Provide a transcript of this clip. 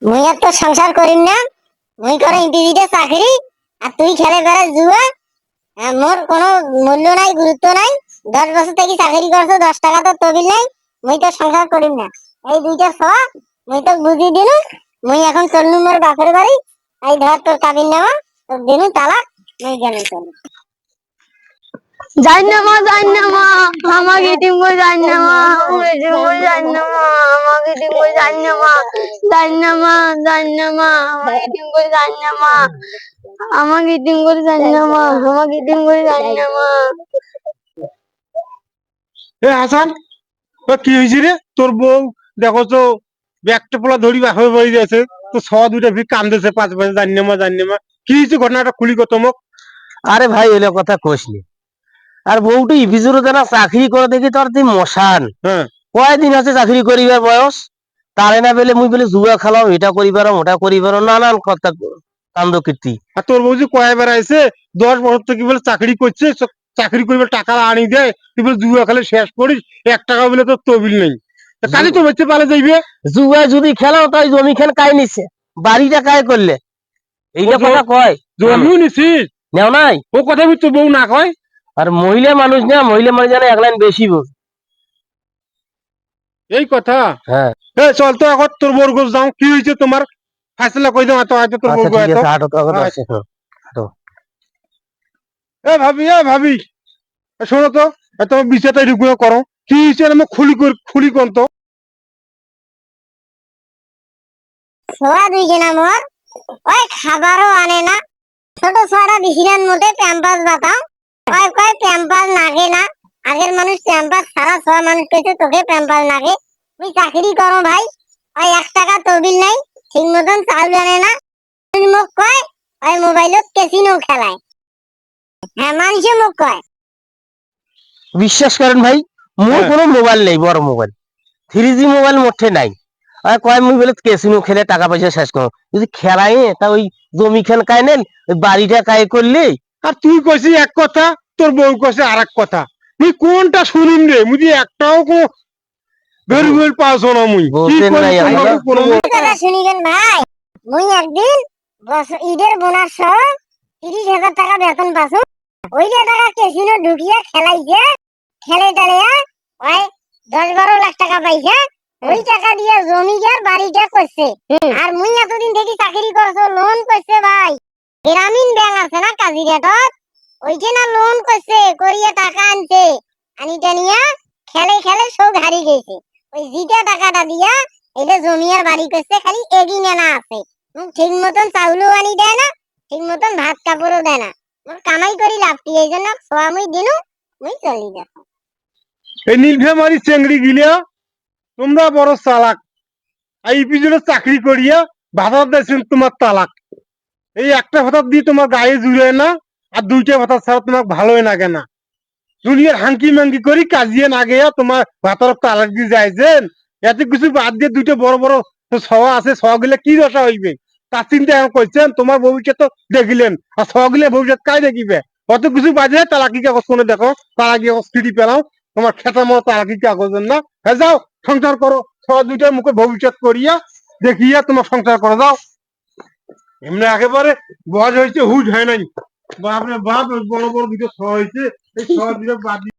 মুই আর তো সংসার করিম না, মুই করে ইন্টিভিটে চাকরি, আর তুই খেলে বেড়া জুয়া। মোর কোনো মূল্য নাই, গুরুত্ব নাই। 10 বছর থেকে চাকরি করছো, 10 টাকা তো তবিল নাই। মুই তো সংসার করিম না। এই দুইটা সওয়া মুই তো বুঝি দিলু। মুই এখন চলনু মোর বাপের বাড়ি। এই ধর তোর কাবিন নামা, তোর দিনু তালাক, মুই গেলে চলু। জান না মা, জান না মা, আমাকে টিঙ্গো জান না মা, আমাকে টিঙ্গো জান না মা, আমাকে টিঙ্গো জান না মা, জান না মা, জান না মা, আমাকে টিঙ্গো জান না মা, আমাকে টিঙ্গো জান না মা, আমাকে টিঙ্গো জান না মা। এ হাসান, কি হয়েছে রে? তোর বউ দেখো তো একটা পোলা ধরি বাপের বাড়ি যাচ্ছে, তো দুইটা ভিড় কান্দেছে, 5 বছর জানিনা জানিনা। কি হয়েছে ঘটনাটা খুলি কত মুখ? আরে ভাই এলে কথা কইসনি। আর বউটি ইভিজুরো দেনা চাকরি করে দেখি তোর তুই মশান। হ্যাঁ, কয়দিন আছে চাকরি করিবার বয়স? তারে না বেলে মুই বলে জুয়া খেলাও, এটা করিবার ওটা করিবার, নানান কথা কান্দ কীর্তি। আর তোর বউ যে কয়বার আইছে, 10 বছর থেকে বলে চাকরি করছে, চাকরি করবে টাকা আনি দেয়, তুই বলে জুয়া খেলে শেষ করিস, 1 টাকা বলে তোর তবিল নেই। কালি তো বেঁচে পালে যাইবে। জুয়া যদি খেলাও তাই জমি খান কাই নিছে, বাড়িটা কায় করলে, এইটা কথা কয়। জমিও নিছিস? নেও নাই। ও কথা বি তোর বউ না কয়? আর মহিলা মানুষ না, মহিলা মানুষ জানে এক লাইন বেশি বোঝ। এই কথা? হ্যাঁ, চল তো এখন তোর বউর গোছ যাও। কি হয়েছে তোমার ফাইসলা কই দাও। তোর আচ্ছা বউর ঠিক আছে, গোছ। হাঁটো তো আগে আসছে। হাঁটো। এ ভাবি, শোনো তো, তোমার বিচারটা রিগুলো করো। কি হয়েছে আমি খুলি কোন তো। সোয়া দুইজনা মোর, ওই খাবারও আনে না। ছোট ছোয়াটা বিছিনার মধ্যে প্যাম্পাস বাতাও, কয় কয় প্যাম্পাস নাগে না। আগের মানুষ প্যাম্পাস সারা, সোয়া মানুষ কইছে তোকে প্যাম্পাস নাগে। তুই চাকরি করো ভাই, ওই 1 টাকা তবিল নাই, ঠিক মতন চাউল আনে না। তুই মোক কয় ওই মোবাইলত ক্যাসিনো খেলায়। হ্যাঁ, মানুষে মোক কয়। বিশ্বাস করেন ভাই, মোর হ্যাঁ। কোনো মোবাইল নেই, বড় মোবাইল 3G মোবাইল মোটে নাই। আর কয় মুই বলে ক্যাসিনো খেলে টাকা পয়সা শেষ করো, যদি খেলাই তা ওই জমি খান কায় নেন, ওই বাড়িটা কায় করলে। আর তুই কইছিস এক কথা, তোর বউ কইছে আর এক কথা। মুই কোনটা শুনিম রে? মুই একটাও ভেরি পাস না। মুই কি বলতেন করি নাই তোমাকে কোনো কথা শুনিবেন ভাই, মুই একদিন ঈদের বোনাস সহ 30,000 টাকা বেতন পাসু। ওই টাকা ক্যাসিনো ঢুকিয়ে খেলাইছে, খেলে টেলিয়া ওই 10-12 লাখ টাকা পাইছে। ওই টাকা দিয়ে জমিটার বাড়িটা করছে। আর মুই এতদিন থেকে চাকরি করছো, লোন করছে ভাই। গ্রামীণ ব্যাংক আছে না কাজিরাটত, ওইটা না লোন করছে, করিয়া টাকা আনছে। আনিটা নিয়া খেলে খেলে সব হারিয়ে গেছে। ওই জিটা টাকাটা দিয়া এটা জমি আর বাড়ি করছে, খালি এগিয়ে না আছে। ঠিক মতন চাউলও আনি দেয় না, ঠিক মতন ভাত কাপড়ও দেয় না। মোর কামাই করি লাভ কি? এই জন্য সোয়া মুই দিনু, মুই চলি দেখো। এই নীলভে মারি চেংড়ি গিলিয়া তোমরা বড় চালাক। এই পিছনে চাকরি করিয়া ভাতা দিয়েছেন তোমার তালাক। এই একটা ভাতা দিয়ে তোমার গায়ে জুড়ে না, আর 2টা ভাতা ছাড়া তোমার ভালোই লাগে না। দুনিয়ার হাঙ্কি মাঙ্কি করি কাজিয়ে না গেয়া তোমার ভাতার তালাক দিয়ে যাইছেন। এত কিছু বাদ দিয়ে 2টা বড় বড় সওয়া আছে, সওয়া গুলা কি দশা হইবে তার চিন্তা এখন করছেন। তোমার ভবিষ্যৎ তো দেখিলেন, আর সওয়া গুলা ভবিষ্যৎ কাই দেখিবে? কত কিছু বাজে তালাকি কাগজ কোনে দেখো, তালাকি কাগজ চিঠি পেলাও, তোমার খেতার মতো তালাকি কাগজের না। হ্যাঁ যাও সংসার করো, সওয়া 2টার মুখে ভবিষ্যৎ করিয়া দেখিয়া তোমার সংসার করো যাও। এমনি একেবারে বয়স হয়েছে, হুজ হয় নাই। বাপরে বাপ, বড় বড় 2টা সওয়া হয়েছে, এই সওয়া 2টা বাদ